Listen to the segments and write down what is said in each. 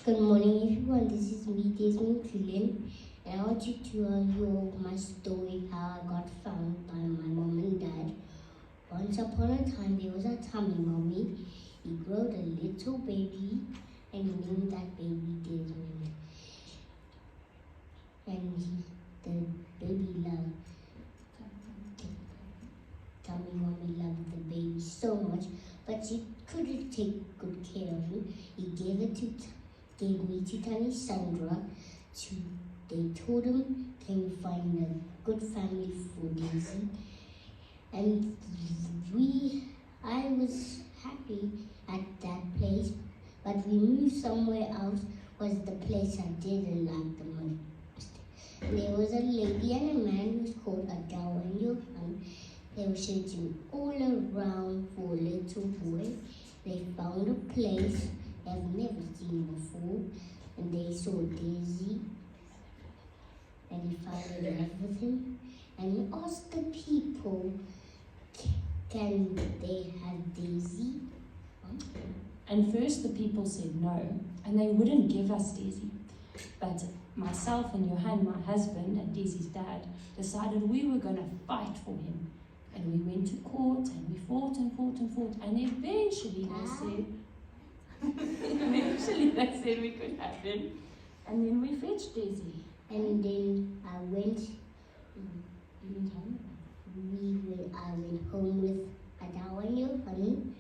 Good morning, everyone. This is me, Desmond Cullen, and I want you to hear my story how I got found by my mom and dad. Once upon a time, there was a tummy mommy. He grew a little baby, and he named that baby Desmond. And the baby loved tummy mommy loved the baby so much, but she couldn't take good care of him. He gave me to Tiny Sandra. They told him, can you find a good family for Daisy? And I was happy at that place, but we moved somewhere else, was the place I didn't like the most. There was a lady and a man who was called Adele and Johan. They were searching all around for a little boy. They found a place they've never seen before, and they saw Daisy, and he fell in love with him, and he asked the people, can they have Daisy? And first the people said no, and they wouldn't give us Daisy. But myself and Johan, my husband, and Daisy's dad decided we were going to fight for him. And we went to court, and we fought and fought and fought, and eventually they said we could have him. And then we fetched Daisy. And then I went home with Adele and Johan,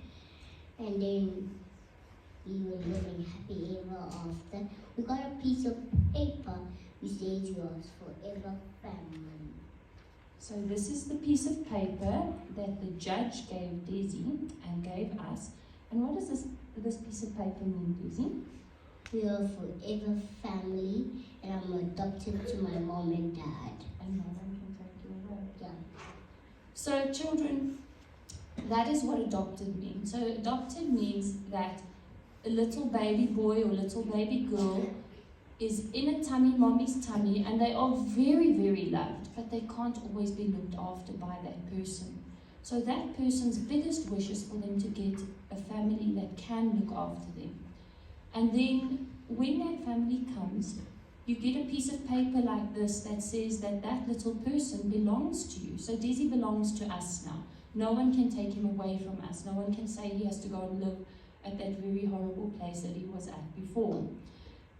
and then we were living happy ever after. We got a piece of paper which says yours forever family. So this is the piece of paper that the judge gave Daisy and gave us. And what does this piece of paper mean, Daisy? We are forever family, and I'm adopted to my mom and dad. And no one can take you away. Yeah. So children, that is what adopted means. So adopted means that a little baby boy or little baby girl is in a tummy, mommy's tummy, and they are very, very loved, but they can't always be looked after by that person. So that person's biggest wish is for them to get a family that can look after them. And then when that family comes, you get a piece of paper like this that says that that little person belongs to you. So Daisy belongs to us now. No one can take him away from us. No one can say he has to go and live at that very horrible place that he was at before.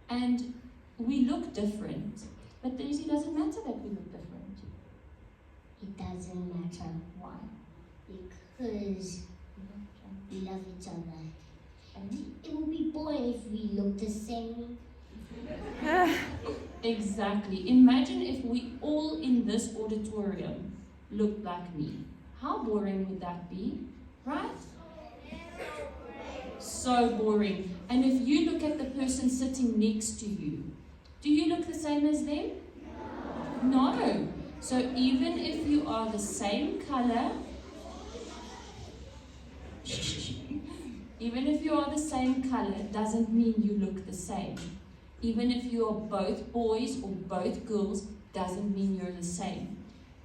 And we look different, but Daisy, doesn't matter that we look different. It doesn't matter. Why? Because we love each other. And it would be boring if we looked the same. Exactly. Imagine if we all in this auditorium looked like me. How boring would that be, right? So boring. And if you look at the person sitting next to you, do you look the same as them? No. So even if you are the same color, even if you are the same color, doesn't mean you look the same. Even if you are both boys or both girls, doesn't mean you're the same.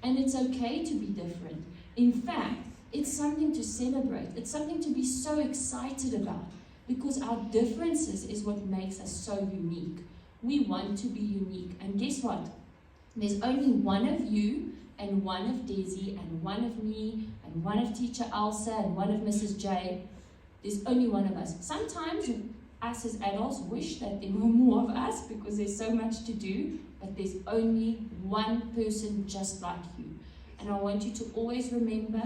And it's okay to be different. In fact, it's something to celebrate. It's something to be so excited about, because our differences is what makes us so unique. We want to be unique. And guess what? There's only one of you, and one of Daisy, and one of me, and one of Teacher Elsa, and one of Mrs. J. There's only one of us. Sometimes us as adults wish that there were more of us because there's so much to do, but there's only one person just like you. And I want you to always remember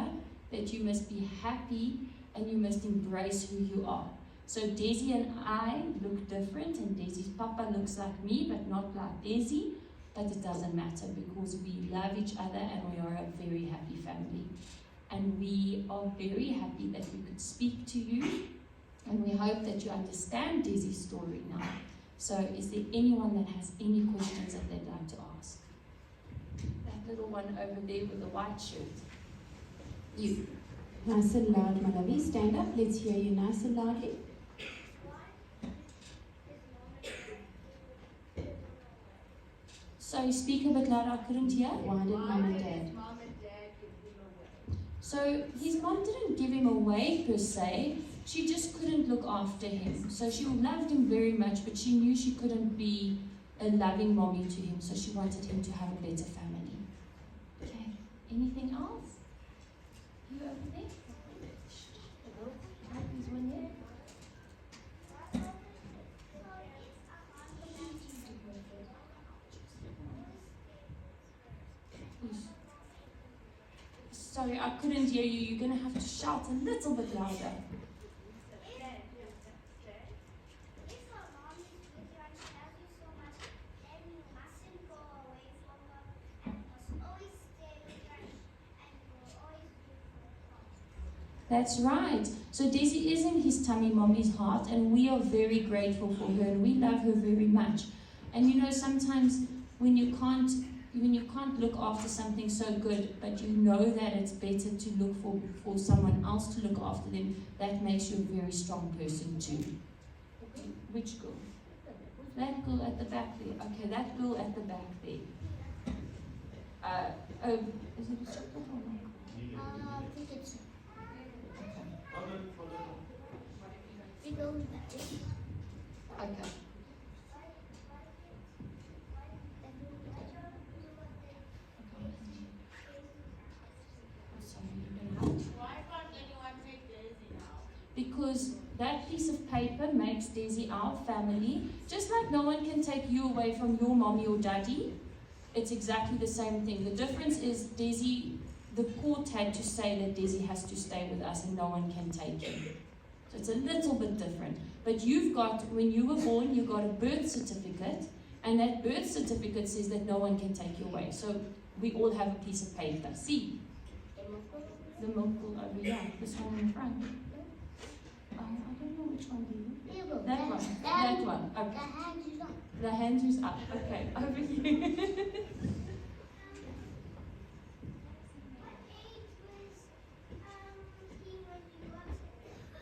that you must be happy and you must embrace who you are. So Daisy and I look different, and Daisy's papa looks like me, but not like Daisy. But it doesn't matter, because we love each other and we are a very happy family. And we are very happy that we could speak to you, and we hope that you understand Daisy's story now. So is there anyone that has any questions that they'd like to ask? That little one over there with the white shirt. You. Nice and loud, my lovey. Stand up. Let's hear you nice and loudly. So speak a bit louder, I couldn't hear. Why did mom and dad? So his mom didn't give him away per se, she just couldn't look after him. So she loved him very much, but she knew she couldn't be a loving mommy to him, so she wanted him to have a better family. Okay, anything else? You over there? There's one there. Sorry, I couldn't hear you. You're going to have to shout a little bit louder. That's right. So Desi is in his tummy, mommy's heart, and we are very grateful for her, and we love her very much. And you know, sometimes when you can't look after something so good, but you know that it's better to look for someone else to look after them, that makes you a very strong person too. Which girl? That girl at the back there. Okay, that girl at the back there. Is it a chocolate or not? I think it's Okay. Because that piece of paper makes Desi our family. Just like no one can take you away from your mommy or daddy, it's exactly the same thing. The difference is Desi, the court had to say that Desi has to stay with us and no one can take him. So it's a little bit different. But you've got, when you were born, you got a birth certificate, and that birth certificate says that no one can take you away. So we all have a piece of paper. See? The milk pool over here, this one in front. I don't know which one do you? That one. That one. Okay. The hands is up. The hands is up. Okay, over here.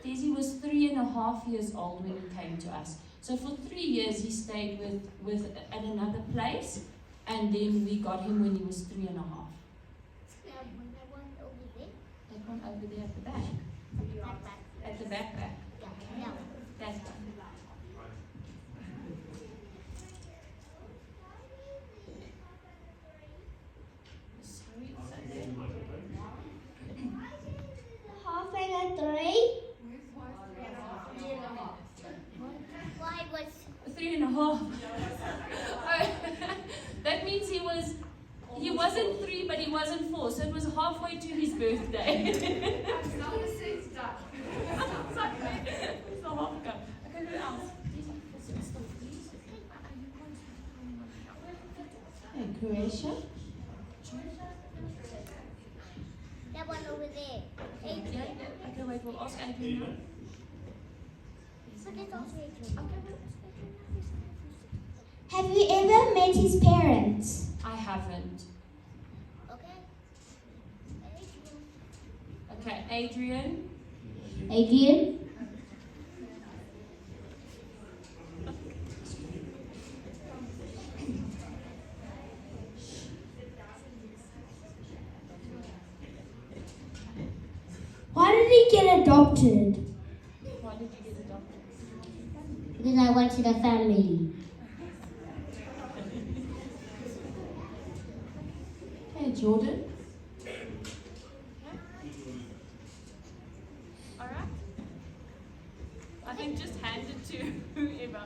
Desi was 3.5 years old when he came to us. So for 3 years he stayed with at another place, and then we got him when he was 3.5. That one over there. That one over there at the back. At the back. Yeah. That one. Sorry, Half and a 3. Why was 3.5. Oh, that means he wasn't 3, but he wasn't 4, so it was halfway to his birthday. It's the half cup. Okay, who else? Hey, Croatia. that one over there? Yeah, okay, wait, we'll ask Adrian now. So let's ask Adrian. Have you ever met his parents? I haven't. Okay. Okay, Adrian. Adrian? Why did he get adopted? Why did you get adopted? Because I wanted a family. Hey, Jordan. Alright. I think just hand it to whoever.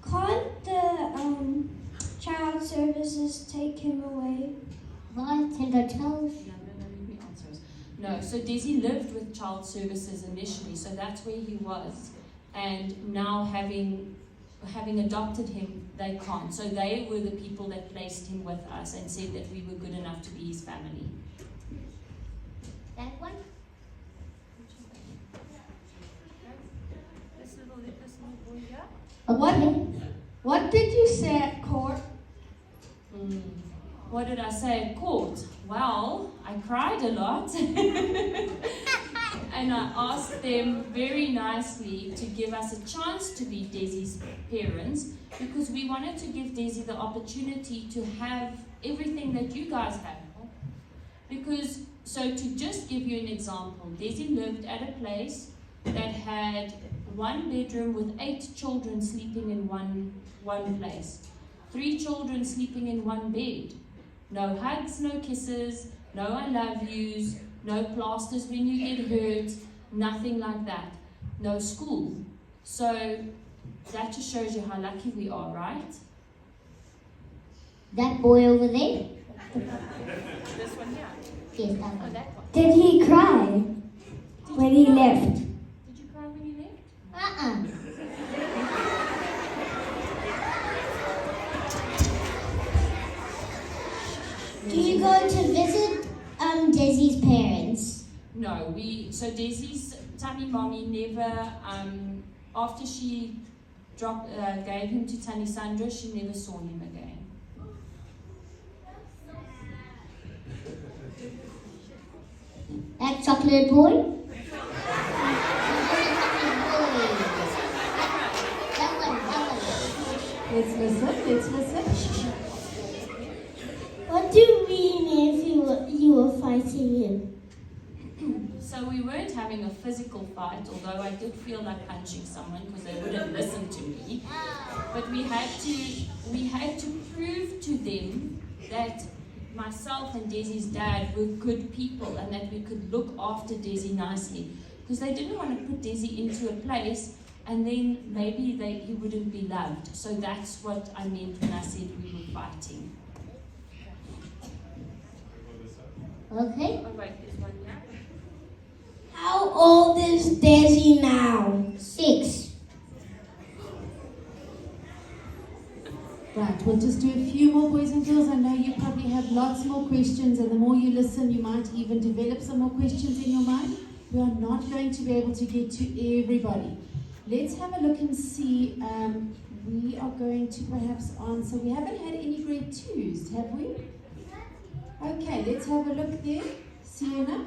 Can't the child services take him away? Why can I tell? No, let me answer us. No, so Desi lived with child services initially, so that's where he was. And now having adopted him, they can't. So they were the people that placed him with us and said that we were good enough to be his family. That one? This little boy here? What did you say at court? What did I say at court? Well, I cried a lot. And I asked them very nicely to give us a chance to be Desi's parents, because we wanted to give Desi the opportunity to have everything that you guys have. Because So to just give you an example, Desi lived at a place that had 1 bedroom with 8 children sleeping in one place. 3 children sleeping in 1 bed. No hugs, no kisses, no I love yous, no plasters when you get hurt, nothing like that. No school. So that just shows you how lucky we are, right? That boy over there? This one here. Yes, that Oh, one. that one. Did he cry when he left? Did you cry when you left? Do you go to visit Desi's parents? No, so Desi's Tanny mommy never, after she gave him to Tanny Sandra, she never saw him again. That chocolate boy? Let's listen. What do you mean if you were fighting him? So we weren't having a physical fight, although I did feel like punching someone because they wouldn't listen to me. But we had to prove to them that myself and Desi's dad were good people and that we could look after Desi nicely. Because they didn't want to put Desi into a place and then maybe he wouldn't be loved. So that's what I meant when I said we were fighting. Okay. Oh wait, there's one here. How old is Desi now? 6. Right, we'll just do a few more, boys and girls. I know you probably have lots more questions, and the more you listen, you might even develop some more questions in your mind. We are not going to be able to get to everybody. Let's have a look and see. We are going to perhaps answer. We haven't had any grade 2s, have we? Okay, let's have a look there. Sienna?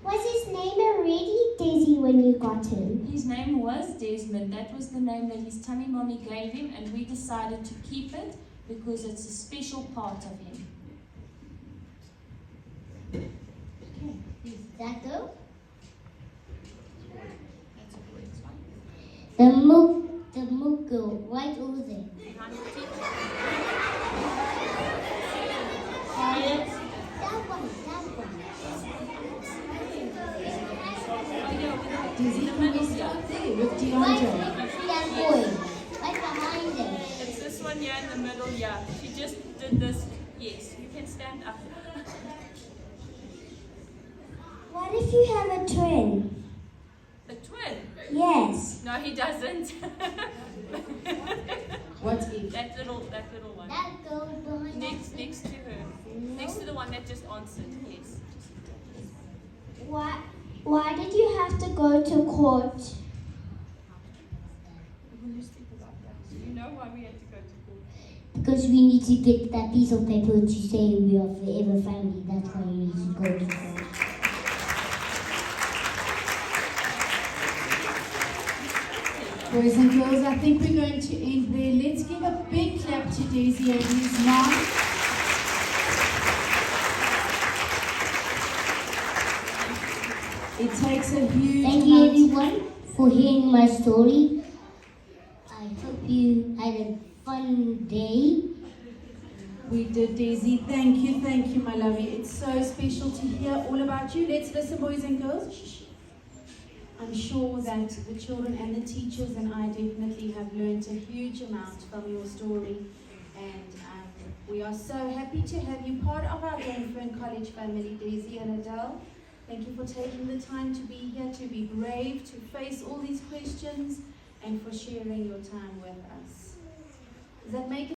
Was his name already Desi when you got him? His name was Desmond. That was the name that his tummy mommy gave him, and we decided to keep it because it's a special part of him. Okay, yes. That go? That's a great one. The mook girl, right over there. That one. Desi, can we start there with Right DeAndre? next to that boy. Right behind him. It's this one here in the middle, yeah. She just did this. Yes, you can stand up. What if you have a twin? A twin? Yes. No, he doesn't. What's if? that little one. That girl behind Next to her. Next to the one that just answered, yes. Why did you have to go to court? Will you speak about that? Do you know why we had to go to court? Because we need to get that piece of paper to say we are forever family. That's why we need to go to court. Boys and girls, I think we're going to end there. Let's give a big clap to Desi and his mom. It takes a huge Thank you amount. everyone for hearing my story. I hope you had a fun day. We did, Desi. Thank you, my lovey. It's so special to hear all about you. Let's listen, boys and girls. Shh. I'm sure that the children and the teachers and I definitely have learned a huge amount from your story. And we are so happy to have you part of our Glenfern College family, Desi and Adele. Thank you for taking the time to be here, to be brave, to face all these questions, and for sharing your time with us. Does that make